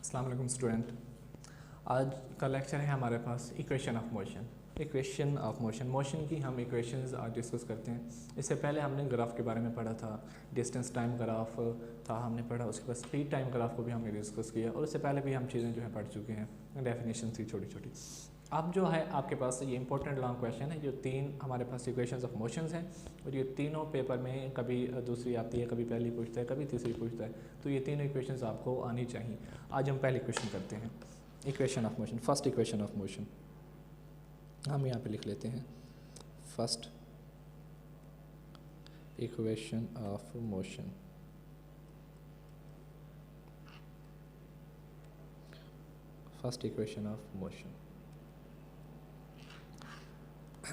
अस्सलाम वालेकुम स्टूडेंट। आज का लेक्चर है हमारे पास equation of motion. Equation of motion, motion की हम इक्वेशंस आज डिस्कस करते हैं। इससे पहले हमने ग्राफ के बारे में पढ़ा था, डिस्टेंस टाइम ग्राफ था हमने पढ़ा, उसके बाद स्पीड टाइम ग्राफ को भी हमने डिस्कस किया और उससे पहले भी हम चीज़ें जो है पढ़ चुके हैं, डेफिनेशन थी छोटी छोटी। अब जो है आपके पास ये इंपॉर्टेंट लॉन्ग क्वेश्चन है, जो तीन हमारे पास इक्वेशंस ऑफ मोशंस हैं और ये तीनों पेपर में कभी दूसरी आती है, कभी पहली पूछता है, कभी तीसरी पूछता है, तो ये तीनों इक्वेशंस आपको आनी चाहिए। आज हम पहली इक्वेशन करते हैं, equation of motion. First equation of motion हम यहाँ पे लिख लेते हैं, first equation of motion. First equation of motion.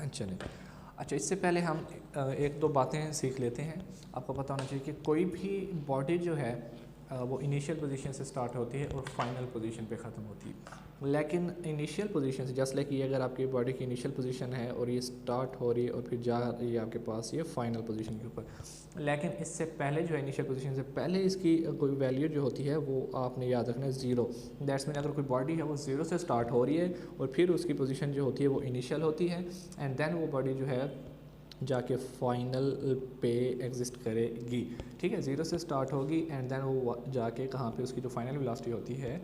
चलिए, अच्छा इससे पहले हम एक दो बातें सीख लेते हैं। आपको पता होना चाहिए कि कोई भी बॉडी जो है वो इनिशियल पोजीशन से स्टार्ट होती है और फाइनल पोजीशन पे ख़त्म होती है। लेकिन इनिशियल पोजीशन से, जस्ट लाइक ये अगर आपकी बॉडी की इनिशियल पोजीशन है और ये स्टार्ट हो रही है और फिर जा रही है आपके पास ये फाइनल पोजीशन के ऊपर, लेकिन इससे पहले जो है इनिशियल पोजीशन से पहले इसकी कोई वैल्यू जो होती है वो आपने याद रखना है ज़ीरो। दैट्स मीन अगर कोई बॉडी है वो ज़ीरो से स्टार्ट हो रही है और फिर उसकी पोजीशन जो होती है वो इनिशियल होती है, एंड देन वो बॉडी जो है जाके फाइनल पे एग्जिस्ट करेगी। ठीक है, ज़ीरो से स्टार्ट होगी एंड देन वो जाके कहाँ पे उसकी जो फाइनल वेलोसिटी होती है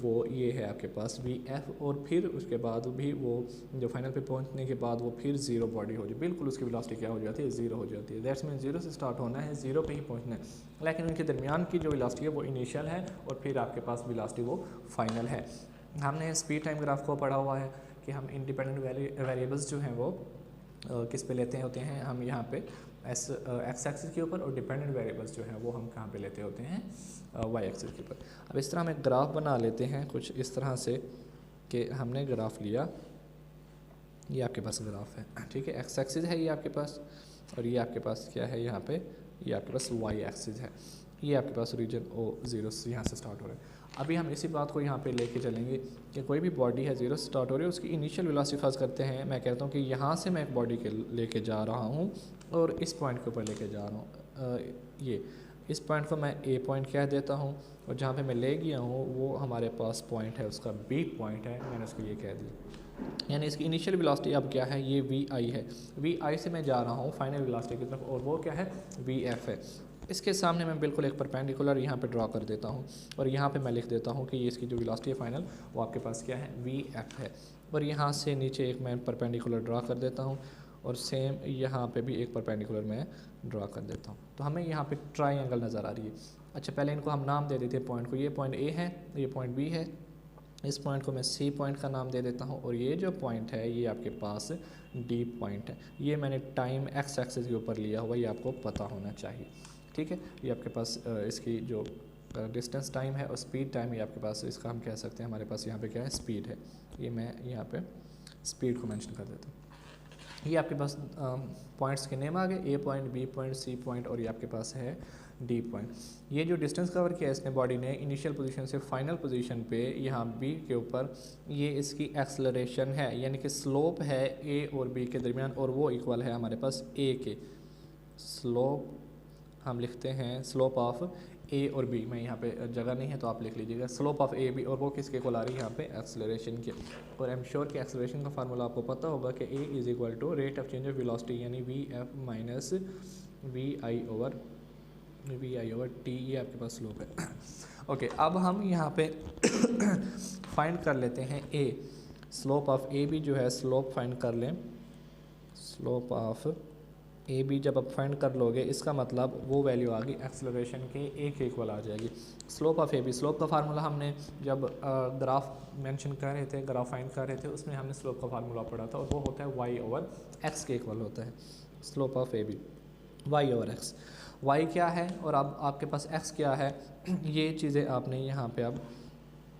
वो ये है आपके पास vf, और फिर उसके बाद भी वो जो फाइनल पे पहुंचने के बाद वो फिर ज़ीरो बॉडी हो जाए, बिल्कुल उसकी वेलोसिटी क्या हो जाती है, ज़ीरो हो जाती है। दैट्स मीन ज़ीरो से स्टार्ट होना है, ज़ीरो पे ही पहुंचना है, लेकिन उनके दरमियान की जो वेलोसिटी है वो इनिशियल है और फिर आपके पास वेलोसिटी वो फाइनल है। हमने स्पीड टाइम ग्राफ को पढ़ा हुआ है कि हम इंडिपेंडेंट वेरिएबल्स जो हैं वो किस पे लेते होते हैं, हम यहाँ पे एक्स एक्सिस के ऊपर, और डिपेंडेंट वेरिएबल्स जो हैं वो हम कहाँ पे लेते होते हैं, वाई एक्सिस के ऊपर। अब इस तरह हम एक ग्राफ बना लेते हैं कुछ इस तरह से कि हमने ग्राफ लिया, ये आपके पास ग्राफ है, ठीक है, एक्स एक्सिस है ये आपके पास, और ये आपके पास क्या है यहाँ पे, ये आपके पास वाई एक्सिस है, ये आपके पास रीजन ओ ज़ीरो से यहाँ से स्टार्ट हो रहा है। अभी हम इसी बात को यहाँ पे लेके चलेंगे कि कोई भी बॉडी है ज़ीरो से स्टार्ट हो रही है, उसकी इनिशियल वेलोसिटी फर्स्ट करते हैं। मैं कहता हूँ कि यहाँ से मैं एक बॉडी के लेके जा रहा हूँ और इस पॉइंट के ऊपर लेके जा रहा हूँ, ये इस पॉइंट को मैं ए पॉइंट कह देता हूँ, और जहाँ पे मैं ले गया हूँ वो हमारे पास पॉइंट है, उसका बी पॉइंट है, मैंने उसको ये कह दिया। यानी इसकी इनिशियल वेलोसिटी अब क्या है, ये वी आई है, वी आई से मैं जा रहा हूँ फाइनल वेलोसिटी की तरफ, और वो क्या है, वी एफ है। इसके सामने मैं बिल्कुल एक परपेंडिकुलर यहाँ पे ड्रॉ कर देता हूँ, और यहाँ पे मैं लिख देता हूँ कि ये इसकी जो वेलोसिटी है फाइनल वो आपके पास क्या है, वी एफ है। और यहाँ से नीचे एक मैं परपेंडिकुलर ड्रॉ कर देता हूँ, और सेम यहाँ पे भी एक परपेंडिकुलर मैं ड्रॉ कर देता हूँ। तो हमें यहाँ पे ट्राइंगल नज़र आ रही है। अच्छा, पहले इनको हम नाम दे देते हैं पॉइंट को, ये पॉइंट ए है, ये पॉइंट बी है, इस पॉइंट को मैं सी पॉइंट का नाम दे देता हूँ, और ये जो पॉइंट है ये आपके पास डी पॉइंट है। ये मैंने टाइम एक्स एक्सिस के ऊपर लिया हुआ, ये आपको पता होना चाहिए। ठीक है, ये आपके पास इसकी जो डिस्टेंस टाइम है और स्पीड टाइम, ये आपके पास इसका हम कह सकते हैं, हमारे पास यहाँ पे क्या है, स्पीड है। ये मैं यहाँ पे स्पीड को मेंशन कर देता हूँ। ये आपके पास पॉइंट्स के नेम आ गए, A point, B point, C point, और ये आपके पास है डी पॉइंट। ये जो डिस्टेंस कवर किया है इसने बॉडी ने इनिशियल पोजीशन से फाइनल पोजीशन पे, यहाँ बी के ऊपर, ये इसकी एक्सेलरेशन है, यानी कि स्लोप है ए और बी के दरमियान, और वो इक्वल है हमारे पास ए के। स्लोप हम लिखते हैं स्लोप ऑफ ए और बी, मैं यहाँ पे जगह नहीं है तो आप लिख लीजिएगा, स्लोप ऑफ ए बी, और वो किसके इक्वल आ रही है यहाँ पे, एक्सेलरेशन के। और आई एम श्योर कि एक्सेलरेशन का फार्मूला आपको पता होगा कि a is equal to rate of change of velocity, यानी v F minus we i over t, ये आपके पास स्लोप है। ओके, अब हम यहाँ पे फाइंड कर लेते हैं ए, स्लोप ऑफ ए बी जो है, स्लोप फाइंड कर लें, स्लोप ऑफ ए बी जब आप फाइंड कर लोगे, इसका मतलब वो वैल्यू आ गई एक्सेलरेशन के ए के इक्वल आ जाएगी। Slope of A B, slope का फार्मूला हमने जब ग्राफ मेंशन कर रहे थे, ग्राफ फाइंड कर रहे थे, उसमें हमने स्लोप का फार्मूला पढ़ा था, और वो होता है वाई ओवर एक्स के इक्वल होता है। Slope of A B Y over X, Y क्या है और अब आपके पास एक्स क्या है, ये चीज़ें आपने यहाँ पे अब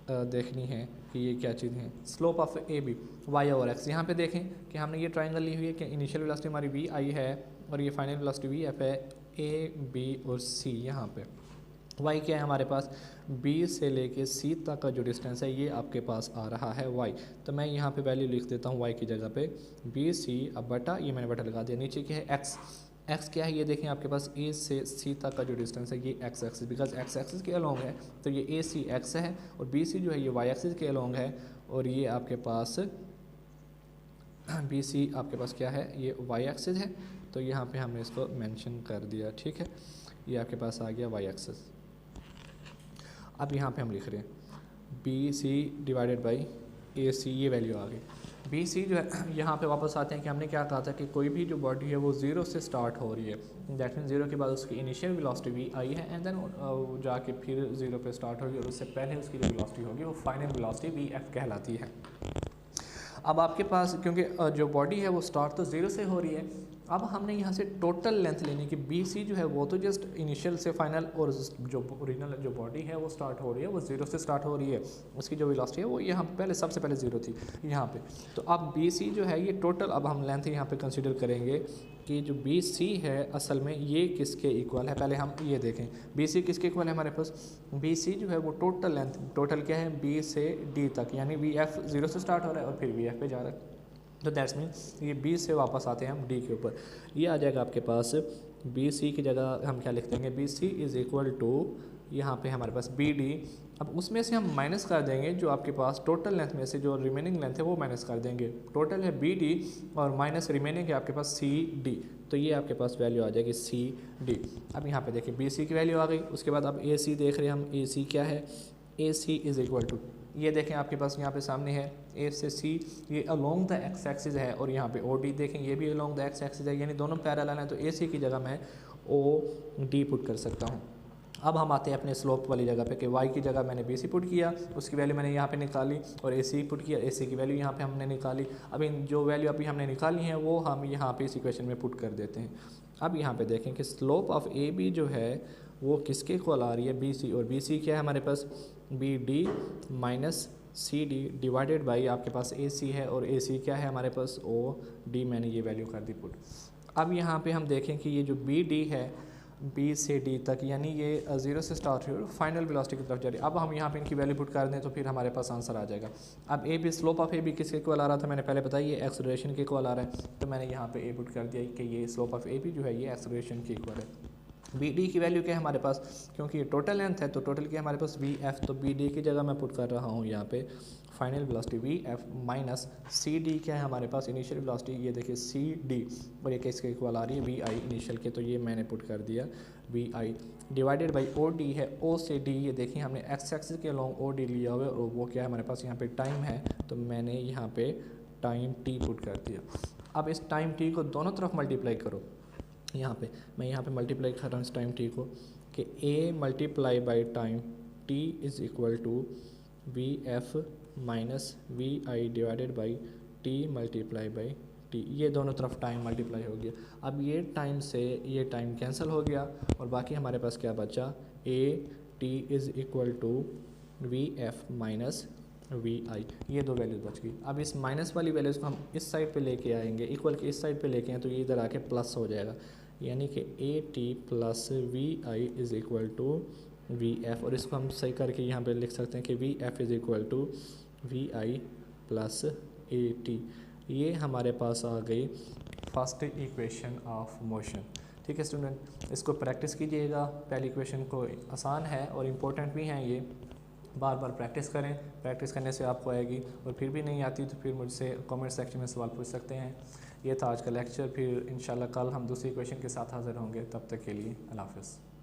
देखनी है कि ये क्या चीज़ है। Slope of A B Y over X, यहाँ पे देखें कि हमने ये ट्राइंगल ली हुई है कि इनिशियल वेलोसिटी हमारी वी आई है और ये फाइनल वेलोसिटी वी एफ है, ए बी और सी। यहाँ पे वाई क्या है हमारे पास, बी से लेके सी तक का जो डिस्टेंस है ये आपके पास आ रहा है वाई, तो मैं यहाँ पे वैल्यू लिख देता हूँ वाई की जगह पे बी सी, अब बटा, ये मैंने बटा लगा दिया, नीचे क्या है एक्स, एक्स क्या है ये देखें, आपके पास ए से सी तक का जो डिस्टेंस है ये x axis, because x axis के अलोंग है तो ये ए सी एक्स है, और बी सी जो है ये वाई एक्सिस के अलोंग है, और ये आपके पास बी सी आपके पास क्या है, ये वाई एक्सिस है। तो यहाँ पे हमने इसको मेंशन कर दिया, ठीक है, ये आपके पास आ गया वाई एक्सिस। अब यहाँ पे हम लिख रहे हैं बी सी डिवाइडेड बाई ए सी, ये वैल्यू आ गई। बी सी जो है यहाँ पे वापस आते हैं कि हमने क्या कहा था कि कोई भी जो बॉडी है वो ज़ीरो से स्टार्ट हो रही है, दैट मीन ज़ीरो के बाद उसकी इनिशियल वेलोसिटी वी आई है, एंड देन जाके फिर ज़ीरो पे स्टार्ट होगी, और उससे पहले उसकी जो वेलोसिटी होगी वो फाइनल वेलोसिटी वी एफ कहलाती है। अब आपके पास क्योंकि जो बॉडी है वो स्टार्ट तो ज़ीरो से हो रही है, अब हमने यहाँ से टोटल लेंथ लेने की, बी सी जो है वो तो जस्ट इनिशियल से फाइनल, और जो ओरिजिनल जो बॉडी है वो स्टार्ट हो रही है वो ज़ीरो से स्टार्ट हो रही है, उसकी जो वेलोसिटी है वो यहाँ पहले सबसे पहले ज़ीरो थी यहाँ पे। तो अब बी सी जो है ये टोटल, अब हम लेंथ यहाँ पे कंसीडर करेंगे कि जो बी सी है असल में ये किसके इक्वल है। पहले हम ये देखें बी सी किसके इक्वल है हमारे पास, बी सी जो है वो टोटल लेंथ, टोटल क्या है बी से डी तक, यानी वी एफ ज़ीरो से स्टार्ट हो रहा है और फिर वी एफ पे जा रहा है। तो दैट्स मीन ये बी से वापस आते हैं हम डी के ऊपर, ये आ जाएगा आपके पास बी सी की जगह हम क्या लिख देंगे, B C is equal to यहाँ पे हमारे पास बी डी। अब उसमें से हम माइनस कर देंगे जो आपके पास टोटल लेंथ में से जो रिमेनिंग लेंथ है वो माइनस कर देंगे, टोटल है बी डी और माइनस रिमेनिंग है आपके पास सी डी, तो ये आपके पास वैल्यू आ जाएगी सी डी। अब यहाँ पे देखिए बी सी की वैल्यू आ गई, उसके बाद अब ए सी देख रहे हैं हम, ए सी क्या है, ए सी इज़ इक्वल टू, ये देखें आपके पास यहाँ पे सामने है ए से सी, ये अलोंग द एक्स एक्सिस है, और यहाँ पे ओ डी देखें ये भी अलोंग द एक्स एक्सिस है, यानी दोनों पैरेलल हैं, तो ए सी की जगह मैं ओ डी पुट कर सकता हूँ। अब हम आते हैं अपने स्लोप वाली जगह पे कि y की जगह मैंने बी सी पुट किया, उसकी वैल्यू मैंने यहाँ पे निकाली, और ए सी पुट किया, ए सी की वैल्यू यहाँ पे हमने निकाली। अब इन जो वैल्यू अभी हमने निकाली है वो हम यहाँ पे इस इक्वेशन में पुट कर देते हैं। अब यहाँ पे देखें कि स्लोप ऑफ ए बी जो है वो किसके इक्वल आ रही है, बी सी, और बी सी क्या है हमारे पास B D minus C D divided by आपके पास ए सी है, और ए सी क्या है हमारे पास ओ डी, मैंने ये वैल्यू कर दी पुट। अब यहाँ पे हम देखें कि ये जो बी डी है बी से डी तक, यानी ये ज़ीरो से स्टार्ट हुई और फाइनल वेलोसिटी की तरफ जा रही है। अब हम यहाँ पे इनकी वैल्यू पुट कर दें तो फिर हमारे पास आंसर आ जाएगा। अब A B, slope of A B किसके इक्वल आ रहा था मैंने पहले बताया, ये एक्सेलरेशन के इक्वल आ रहा है, तो मैंने यहाँ पे ए पुट कर दिया कि ये स्लोप ऑफ ए बी जो है ये एक्सेलरेशन के इक्वल है। बी डी की वैल्यू क्या है हमारे पास, क्योंकि ये टोटल लेंथ है तो टोटल क्या है हमारे पास वी एफ, तो बी डी की जगह मैं पुट कर रहा हूँ यहाँ पे final velocity V F minus C D क्या है हमारे पास इनिशियल वेलोसिटी, ये देखिए सी डी, और ये किसके इक्वल आ रही है वी आई इनिशियल के, तो ये मैंने पुट कर दिया V I divided by O D है, ओ से डी ये देखिए हमने एक्स एक्सिस के अलोंग ओ डी लिया हुआ है, और वो क्या है हमारे पास यहाँ पे टाइम है, तो मैंने यहाँ पे टाइम टी पुट कर दिया। अब इस टाइम टी को दोनों तरफ मल्टीप्लाई करो, यहाँ पे मैं यहाँ पे मल्टीप्लाई कर रहा हूँ इस टाइम टी को कि a multiply by time t is equal to V F minus we I divided by T multiply by T, ये दोनों तरफ टाइम मल्टीप्लाई हो गया। अब ये टाइम से ये टाइम कैंसिल हो गया और बाकी हमारे पास क्या बचा, a t is equal to V F minus we i, ये दो वैल्यूज बच गई। अब इस माइनस वाली वैल्यूज़ को हम इस साइड पे लेके आएंगे, इक्वल के इस साइड पे लेके आए तो ये इधर आके प्लस हो जाएगा, यानी कि A T plus V I is equal to we F, और इसको हम सही करके यहाँ पे लिख सकते हैं कि V F is equal to V I plus A T. ये हमारे पास आ गई फर्स्ट इक्वेशन ऑफ मोशन। ठीक है स्टूडेंट, इसको प्रैक्टिस कीजिएगा, पहली इक्वेशन को आसान है और इम्पोर्टेंट भी हैं, ये बार बार प्रैक्टिस करें, प्रैक्टिस करने से आपको आएगी, और फिर भी नहीं आती तो फिर मुझसे कमेंट सेक्शन में सवाल पूछ सकते हैं। ये था आज का लेक्चर, फिर इंशाल्लाह कल हम दूसरी क्वेश्चन के साथ हाज़िर होंगे, तब तक के लिए अल्लाह हाफ़िज़।